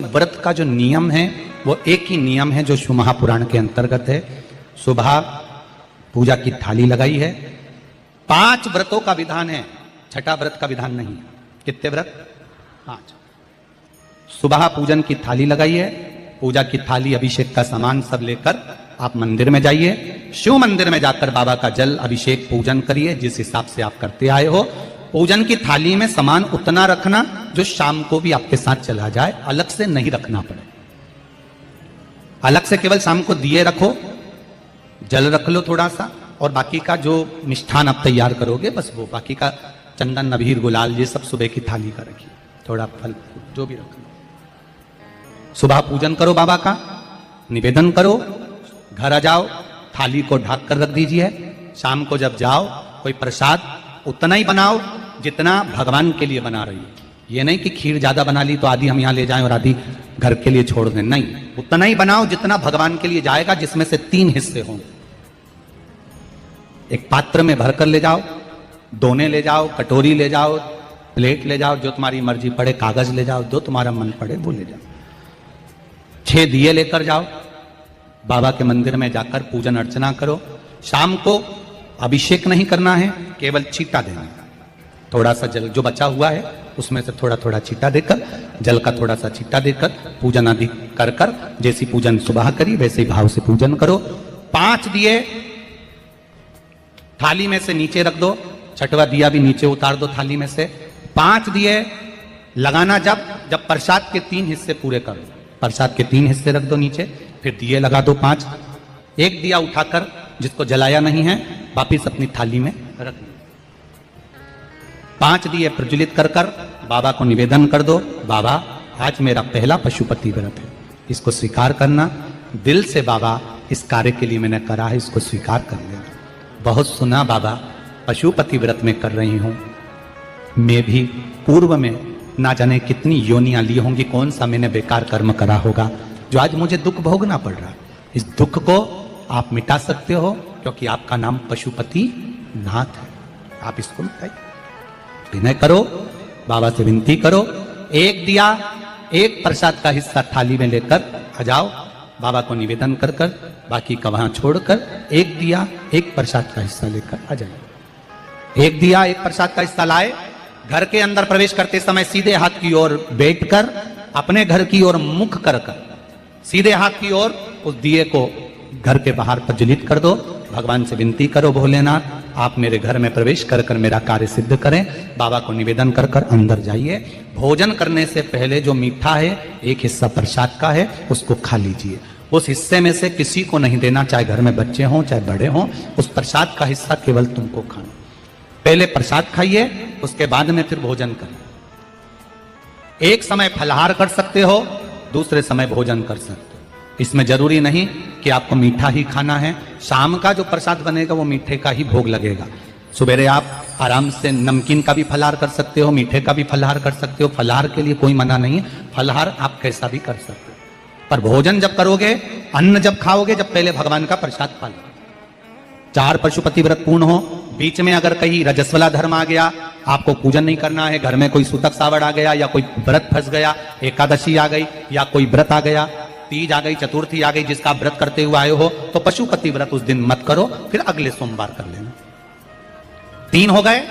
व्रत का जो नियम है वो एक ही नियम है जो शिव महापुराण के अंतर्गत है। सुबह पूजा की थाली लगाई है। 5 व्रतों का विधान है, छठा व्रत का विधान नहीं। कितने व्रत? 5। सुबह पूजन की थाली लगाई है। पूजा की थाली, अभिषेक का सामान सब लेकर आप मंदिर में जाइए। शिव मंदिर में जाकर बाबा का जल अभिषेक पूजन करिए जिस हिसाब से आप करते आए हो। पूजन की थाली में सामान उतना रखना जो शाम को भी आपके साथ चला जाए, अलग से नहीं रखना पड़े। अलग से केवल शाम को दिए रखो, जल रख लो थोड़ा सा, और बाकी का जो मिष्ठान आप तैयार करोगे बस वो, बाकी का चंदन नबीर गुलाल ये सब सुबह की थाली का रखिए, थोड़ा फल जो भी रख लो। सुबह पूजन करो, बाबा का निवेदन करो, घर आ जाओ, थाली को ढक कर रख दीजिए। शाम को जब जाओ कोई प्रसाद उतना ही बनाओ जितना भगवान के लिए बना रही है। ये नहीं कि खीर ज्यादा बना ली तो आधी हम यहां ले जाएं और आधी घर के लिए छोड़ दें, नहीं, उतना ही बनाओ जितना भगवान के लिए जाएगा, जिसमें से 3 हिस्से हों। एक पात्र में भरकर ले जाओ, दोने ले जाओ, कटोरी ले जाओ, प्लेट ले जाओ, जो तुम्हारी मर्जी पड़े, कागज ले जाओ, जो तुम्हारा मन पड़े वो ले जाओ। 6 दिए लेकर जाओ, बाबा के मंदिर में जाकर पूजन अर्चना करो। शाम को अभिषेक नहीं करना है, केवल छींटा देना है। थोड़ा सा जल जो बचा हुआ है उसमें से थोड़ा थोड़ा छींटा देकर, जल का थोड़ा सा छींटा देकर पूजन आदि कर कर, जैसी पूजन सुबह करी वैसे ही भाव से पूजन करो। 5 दिए थाली में से नीचे रख दो, छठवा दिया भी नीचे उतार दो थाली में से। 5 दिए लगाना जब प्रसाद के 3 हिस्से पूरे कर दो, प्रसाद के 3 हिस्से रख दो नीचे, फिर दिए लगा दो 5। एक दिया उठाकर जिसको जलाया नहीं है वापिस अपनी थाली में रख दो। 5 दिए प्रज्वलित कर कर बाबा को निवेदन कर दो, बाबा आज मेरा पहला पशुपति व्रत है, इसको स्वीकार करना। दिल से बाबा इस कार्य के लिए मैंने करा है, इसको स्वीकार कर लेना। बहुत सुना बाबा पशुपति व्रत में कर रही हूं, मैं भी पूर्व में ना जाने कितनी योनियां ली होंगी, कौन सा मैंने बेकार कर्म करा होगा जो आज मुझे दुख भोगना पड़ रहा है। इस दुख को आप मिटा सकते हो क्योंकि आपका नाम पशुपति नाथ है। आप इसको मिटाइए, विनय करो, बाबा से विनती करो। एक दिया, एक प्रसाद का हिस्सा थाली में लेकर आ जाओ, बाबा को निवेदन कर कर, बाकी का वहां छोड़कर एक दिया, एक प्रसाद का हिस्सा लेकर आ जाए। एक दिया, एक प्रसाद का हिस्सा लाए, घर के अंदर प्रवेश करते समय सीधे हाथ की ओर बैठकर, अपने घर की ओर मुख कर कर सीधे हाथ की ओर उस दिए को घर के बाहर प्रज्वलित कर दो। भगवान से विनती करो, भोलेनाथ आप मेरे घर में प्रवेश कर कर मेरा कार्य सिद्ध करें। बाबा को निवेदन कर कर अंदर जाइए। भोजन करने से पहले जो मीठा है, एक हिस्सा प्रसाद का है, उसको खा लीजिए। उस हिस्से में से किसी को नहीं देना, चाहे घर में बच्चे हों चाहे बड़े हों। उस प्रसाद का हिस्सा केवल तुमको खाना। पहले प्रसाद खाइए, उसके बाद में फिर भोजन करें। एक समय फलाहार कर सकते हो, दूसरे समय भोजन कर सकते हो। इसमें जरूरी नहीं कि आपको मीठा ही खाना है। शाम का जो प्रसाद बनेगा वो मीठे का ही भोग लगेगा। सुबेरे आप आराम से नमकीन का भी फलाहार कर सकते हो, मीठे का भी फलाहार कर सकते हो। फलाहार के लिए कोई मना नहीं है, फलाहार आप कैसा भी कर सकते हो। पर भोजन जब करोगे, अन्न जब खाओगे, जब पहले भगवान का प्रसाद खा लो। 4 पशुपति व्रत पूर्ण हो, बीच में अगर कहीं रजस्वला धर्म आ गया, आपको पूजन नहीं करना है, घर में कोई सूतक सावड़ आ गया, या कोई व्रत फंस गया, एकादशी आ गई, या कोई व्रत आ गया, तीज आ गई, चतुर्थी आ गई, जिसका व्रत करते हुए आए हो, तो पशुपति व्रत उस दिन मत करो, फिर अगले सोमवार कर लेना। 3 हो गए,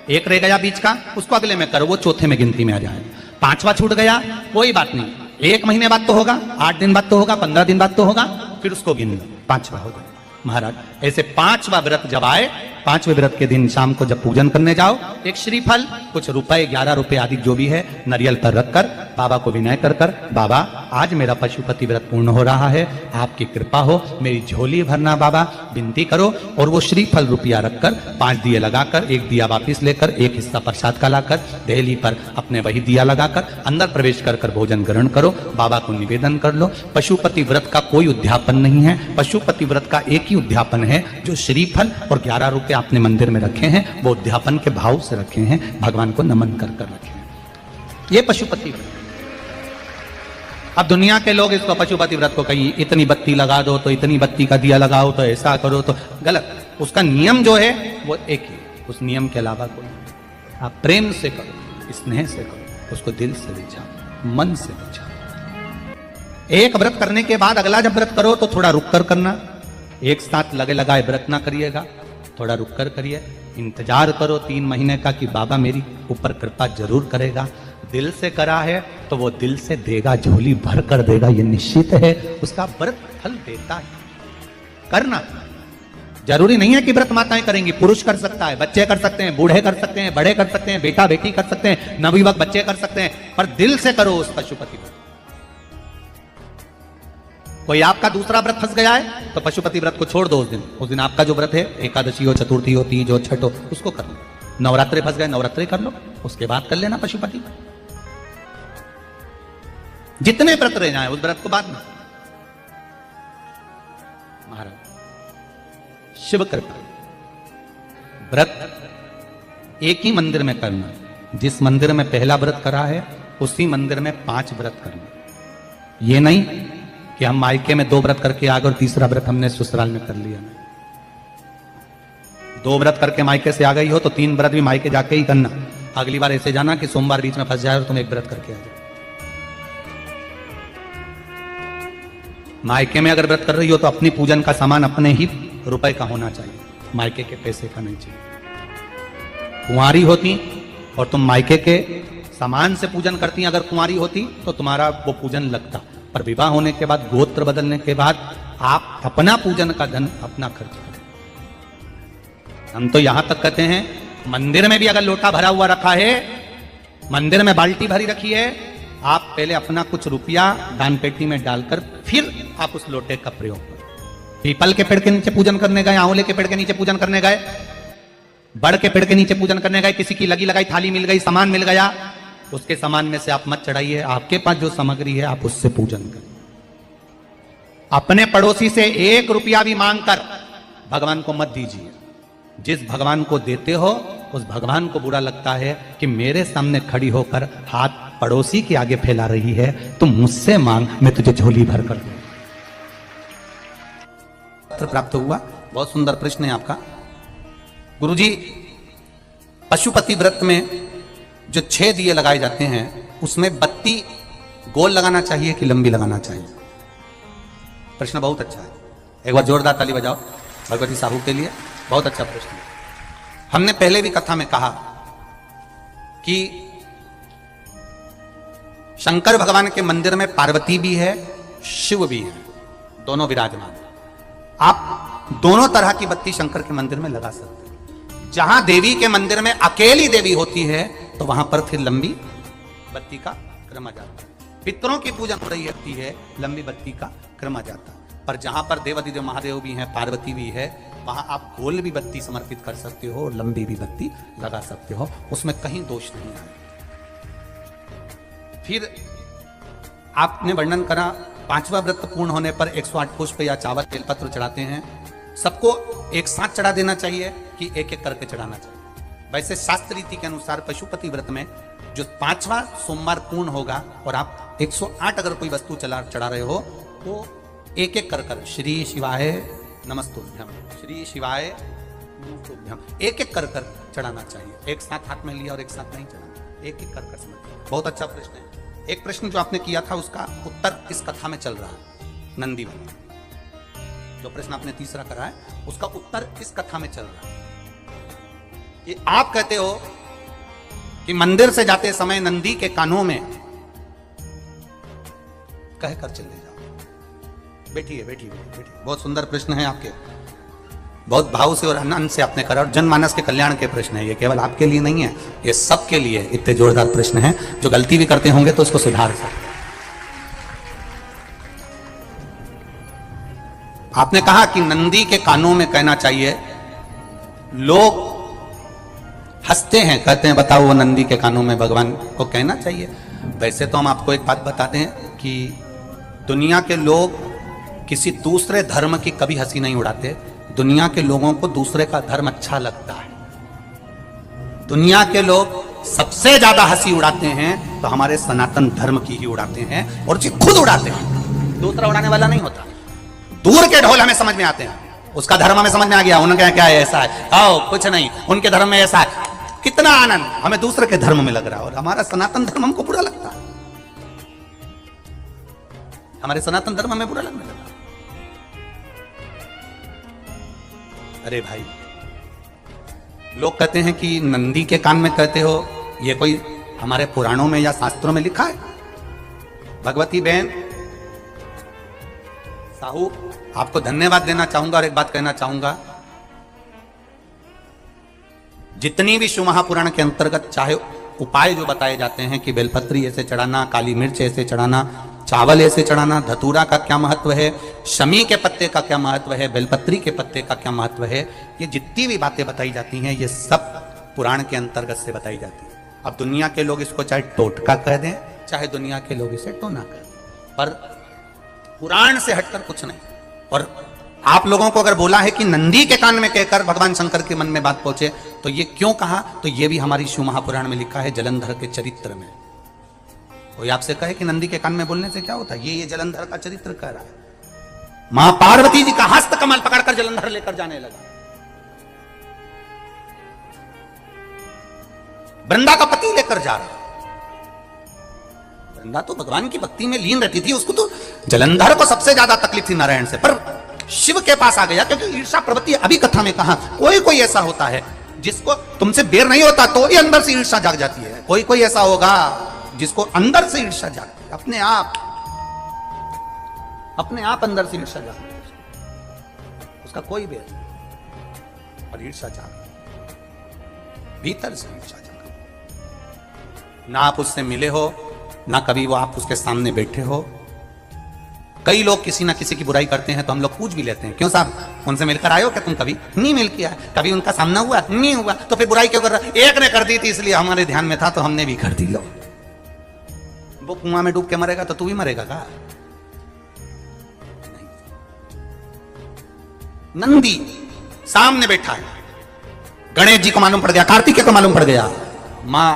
एक रह गया बीच का, उसको अगले में करो, वो चौथे में गिनती में आ जाए। 5वां छूट गया, कोई बात नहीं, 1 महीने बाद तो होगा, 8 दिन बाद तो होगा, 15 दिन बाद तो होगा, फिर उसको गिन लो, 5वां हो गया। महाराज ऐसे 5वां व्रत जब आए, 5वें व्रत के दिन शाम को जब पूजन करने जाओ, एक श्रीफल, कुछ रुपए, 11 रुपए आदि जो भी है, नारियल पर रखकर बाबा को विनय कर कर, बाबा आज मेरा पशुपति व्रत पूर्ण हो रहा है, आपकी कृपा हो, मेरी झोली भरना बाबा, विनती करो। और वो श्रीफल रुपया रखकर 5 दिए लगाकर, एक दिया वापिस लेकर, एक हिस्सा प्रसाद का लाकर देहली पर अपने वही दिया लगाकर अंदर प्रवेश कर कर भोजन ग्रहण करो। बाबा को निवेदन कर लो। पशुपति व्रत का कोई उद्यापन नहीं है, पशुपति व्रत का एक ही उद्यापन है, जो श्रीफल और 11 रुपए आपने मंदिर में रखे हैं, वो उद्यापन के भाव से रखे हैं, भगवान को नमन कर कर रखे हैं। ये पशुपति व्रत। अब दुनिया के लोग इसको पशुपति व्रत को कहीं इतनी बत्ती लगा दो, तो इतनी बत्ती का दिया लगाओ, तो ऐसा करो, तो गलत। उसका नियम जो है वो एक ही, उस नियम के अलावा कोई। आप प्रेम से करो, स्नेह से करो, उसको दिल से विचारो, मन से विचारो। एक व्रत करने के बाद अगला जब व्रत करो तो थोड़ा रुक कर करना, एक साथ लगे लगाए व्रत ना करिएगा, थोड़ा रुक कर करिए। इंतजार करो 3 महीने का कि बाबा मेरी ऊपर कृपा जरूर करेगा। दिल से करा है तो वो दिल से देगा, झोली भर कर देगा, ये निश्चित है। उसका व्रत फल देता है। करना जरूरी नहीं है कि व्रत माताएं करेंगी, पुरुष कर सकता है, बच्चे कर सकते हैं, बूढ़े कर सकते हैं, बड़े कर सकते हैं, बेटा बेटी कर सकते हैं, नवयुवक बच्चे कर सकते हैं, पर दिल से करो उस पशुपति व्रत। कोई आपका दूसरा व्रत फंस गया है तो पशुपति व्रत को छोड़ दो। उस दिन आपका जो व्रत है, एकादशी हो, चतुर्थी हो, तीज हो, छठ हो, उसको कर लो। नवरात्रे फंस गए, नवरात्रे कर लो, उसके बाद कर लेना पशुपति। जितने व्रत रह जाए उस व्रत को बाद में। महाराज शिव कृपा, व्रत एक ही मंदिर में करना। जिस मंदिर में पहला व्रत करा है उसी मंदिर में 5 व्रत करना। ये नहीं कि हम मायके में 2 व्रत करके आ गए और तीसरा व्रत हमने ससुराल में कर लिया। 2 व्रत करके मायके से आ गई हो तो 3 व्रत भी मायके जाके ही करना। अगली बार ऐसे जाना कि सोमवार बीच में फंस जाए और तुम 1 व्रत करके आ जाओ। मायके में अगर व्रत कर रही हो तो अपनी पूजन का सामान अपने ही रुपए का होना चाहिए, मायके के पैसे का नहीं चाहिए। कुंवारी होती और तुम मायके के सामान से पूजन करती, अगर कुंवारी होती तो तुम्हारा वो पूजन लगता, पर विवाह होने के बाद, गोत्र बदलने के बाद आप अपना पूजन का धन अपना खर्च करें। हम तो यहां तक कहते हैं मंदिर में भी अगर लोटा भरा हुआ रखा है, मंदिर में बाल्टी भरी रखी है, आप पहले अपना कुछ रुपया दान पेटी में डालकर फिर आप उस लोटे का प्रयोग करें। पीपल के पेड़ के नीचे पूजन करने गए, आंवले के पेड़ के नीचे पूजन करने गए, बड़ के पेड़ के नीचे पूजन करने गए, किसी की लगी लगाई थाली मिल गई, सामान मिल गया, उसके सामान में से आप मत चढ़ाइए। आपके पास जो सामग्री है आप उससे पूजन करें। अपने पड़ोसी से 1 रुपया भी मांगकर भगवान को मत दीजिए। जिस भगवान को देते हो उस भगवान को बुरा लगता है कि मेरे सामने खड़ी होकर हाथ पड़ोसी के आगे फैला रही है, तुम मुझसे मांग, मैं तुझे झोली भर कर दूं। पत्र प्राप्त हुआ। बहुत सुंदर प्रश्न है आपका। गुरुजी, पशुपति व्रत में जो 6 दिए लगाए जाते हैं उसमें बत्ती गोल लगाना चाहिए कि लंबी लगाना चाहिए? प्रश्न बहुत अच्छा है, एक बार जोरदार ताली बजाओ भगवती साहू के लिए। बहुत अच्छा प्रश्न है। हमने पहले भी कथा में कहा कि शंकर भगवान के मंदिर में पार्वती भी है, शिव भी है, दोनों विराजमान। आप दोनों तरह की बत्ती शंकर के मंदिर में लगा सकते हैं। जहां देवी के मंदिर में अकेली देवी होती है तो वहां पर फिर लंबी बत्ती का क्रम आ जाता है। पितरों की पूजन हो रही होती है, लंबी बत्ती का क्रम आ जाता है। पर जहां पर देवाधिदेव महादेव भी हैं, पार्वती भी है, वहां आप गोल भी बत्ती समर्पित कर सकते हो और लंबी भी बत्ती लगा सकते हो, उसमें कहीं दोष नहीं है। फिर आपने वर्णन करा 5वां व्रत पूर्ण होने पर 108 पुष्प या चावल बेलपत्र चढ़ाते हैं। सबको एक साथ चढ़ा देना चाहिए कि एक एक करके चढ़ाना चाहिए? वैसे शास्त्र रीति के अनुसार पशुपति व्रत में जो 5वां सोमवार पूर्ण होगा और आप 108 अगर कोई वस्तु चढ़ा रहे हो तो एक एक कर श्री शिवाय नमस्तुभ्यम, श्री शिवाय नमस्तुभ्यम, एक एक कर चढ़ाना चाहिए। एक साथ हाथ में लिया और एक साथ नहीं चढ़ाना, एक एक कर समझ। बहुत अच्छा प्रश्न है। एक प्रश्न जो आपने किया था उसका उत्तर इस कथा में चल रहा है, नंदी वाला। जो प्रश्न आपने तीसरा करा है उसका उत्तर इस कथा में चल रहा है। कि आप कहते हो कि मंदिर से जाते समय नंदी के कानों में कहकर चले जाओ। बैठिए बैठिए बैठिए। बहुत सुंदर प्रश्न है आपके, बहुत भाव से और आनंद से आपने करा और जनमानस के कल्याण के प्रश्न है। ये केवल आपके लिए नहीं है, ये सबके लिए इतने जोरदार प्रश्न है। जो गलती भी करते होंगे तो उसको सुधार सकते। आपने कहा कि नंदी के कानों में कहना चाहिए। लोग हंसते हैं, कहते हैं बताओ वो नंदी के कानों में भगवान को कहना चाहिए। वैसे तो हम आपको एक बात बताते हैं कि दुनिया के लोग किसी दूसरे धर्म की कभी हंसी नहीं उड़ाते। दुनिया के लोगों को दूसरे का धर्म अच्छा लगता है। दुनिया के लोग सबसे ज्यादा हंसी उड़ाते हैं तो हमारे सनातन धर्म की ही उड़ाते हैं, और जी खुद उड़ाते हैं, दूसरा उड़ाने वाला नहीं होता। दूर के ढोल हमें समझ में आते हैं, उसका धर्म हमें समझ में आ गया, उनका क्या है, ऐसा है, आओ कुछ नहीं, उनके धर्म में ऐसा है, कितना आनंद हमें दूसरे के धर्म में लग रहा है, और हमारा सनातन धर्म हमको बुरा लगता है। हमारे सनातन धर्म में बुरा लगने लगा। अरे भाई, लोग कहते हैं कि नंदी के कान में कहते हो, ये कोई हमारे पुराणों में या शास्त्रों में लिखा है? भगवती बहन साहू, आपको धन्यवाद देना चाहूंगा और एक बात कहना चाहूंगा, जितनी भी शिव महापुराण के अंतर्गत चाहे उपाय जो बताए जाते हैं कि बेलपत्री ऐसे चढ़ाना, काली मिर्च ऐसे चढ़ाना, चावल ऐसे चढ़ाना, धतूरा का क्या महत्व है, शमी के पत्ते का क्या महत्व है, बेलपत्री के पत्ते का क्या महत्व है, ये जितनी भी बातें बताई जाती हैं ये सब पुराण के अंतर्गत से बताई जाती है। अब दुनिया के लोग इसको चाहे टोटका कह दें, चाहे दुनिया के लोग इसे टोना कह दें, पर पुराण से हटकर कुछ नहीं। और आप लोगों को अगर बोला है कि नंदी के कान में कहकर भगवान शंकर के मन में बात पहुंचे, तो ये क्यों कहा, तो ये भी हमारी शिव महापुराण में लिखा है, जलंधर के चरित्र में। कोई आपसे कहे कि नंदी के कान में बोलने से क्या होता है, ये जलंधर का चरित्र कह रहा है। मां पार्वती जी का हस्त कमल पकड़कर जलंधर लेकर जाने लगा। वृंदा का पति लेकर जा रहा। वृंदा तो भगवान की भक्ति में लीन रहती थी, उसको तो जलंधर को सबसे ज्यादा तकलीफ थी नारायण से, पर शिव के पास आ गया क्योंकि ईर्षा प्रवृत्ति, अभी कथा में कहा, कोई कोई ऐसा होता है जिसको तुमसे बेर नहीं होता तो ही अंदर से ईर्षा जाग जाती है। कोई कोई ऐसा होगा जिसको अंदर से ईर्षा जागती है, अपने आप अंदर से ईर्षा जागती है, उसका कोई बेर नहीं, और ईर्षा जाग भीतर से ईर्षा जाग। ना आप उससे मिले हो, ना कभी वो आप उसके सामने बैठे हो। कई लोग किसी ना किसी की बुराई करते हैं तो हम लोग पूछ भी लेते हैं, क्यों साहब उनसे मिलकर आए हो क्या तुम? कभी नहीं मिल किया, कभी उनका सामना हुआ नहीं हुआ, तो फिर बुराई क्यों कर रहा? एक ने कर दी थी इसलिए हमारे ध्यान में था तो हमने भी कर दी। लो, वो कुआं में डूब के मरेगा तो तू भी मरेगा का? नंदी सामने बैठा है, गणेश जी को मालूम पड़ गया, कार्तिकेय को मालूम पड़ गया, मां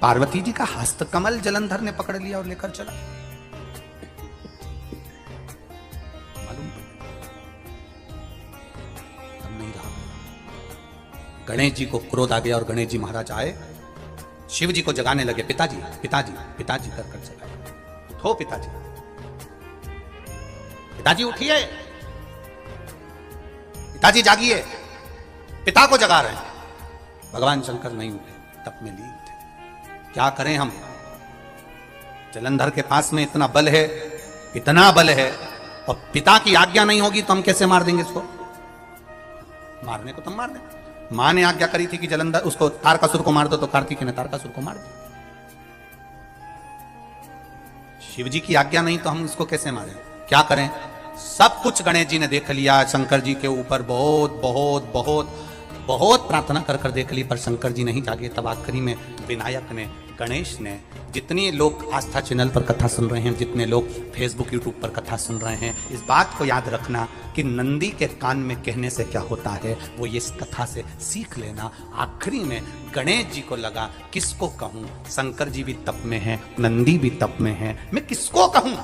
पार्वती जी का हस्त कमल जलंधर ने पकड़ लिया और लेकर चला। गणेश जी को क्रोध आ गया और गणेश जी महाराज आए, शिव जी को जगाने लगे, पिताजी पिताजी पिताजी कर कर जगाए, उठो पिताजी, पिताजी उठिए, पिताजी जागिए, पिता को जगा रहे हैं। भगवान शंकर नहीं उठे, तप में लीन थे। क्या करें हम? जलंधर के पास में इतना बल है, इतना बल है, और पिता की आज्ञा नहीं होगी तो हम कैसे मार देंगे इसको? मारने को तो मार दें। मां ने आज्ञा करी थी कि जलंधर उसको तारकासुर को मार दो, तो कार्तिकेय ने तारकासुर को मार दिया। शिव जी की आज्ञा नहीं तो हम इसको कैसे मारें? क्या करें? सब कुछ गणेश जी ने देख लिया, शंकर जी के ऊपर बहुत बहुत बहुत बहुत प्रार्थना कर कर देख ली, पर शंकर जी नहीं जागे। तब आखिरी में विनायक ने, गणेश ने, जितने लोग आस्था चैनल पर कथा सुन रहे हैं, जितने लोग फेसबुक यूट्यूब पर कथा सुन रहे हैं, इस बात को याद रखना कि नंदी के कान में कहने से क्या होता है वो ये इस कथा से सीख लेना। आखिरी में गणेश जी को लगा किसको कहूं, शंकर जी भी तप में हैं, नंदी भी तप में है, मैं किसको कहूं?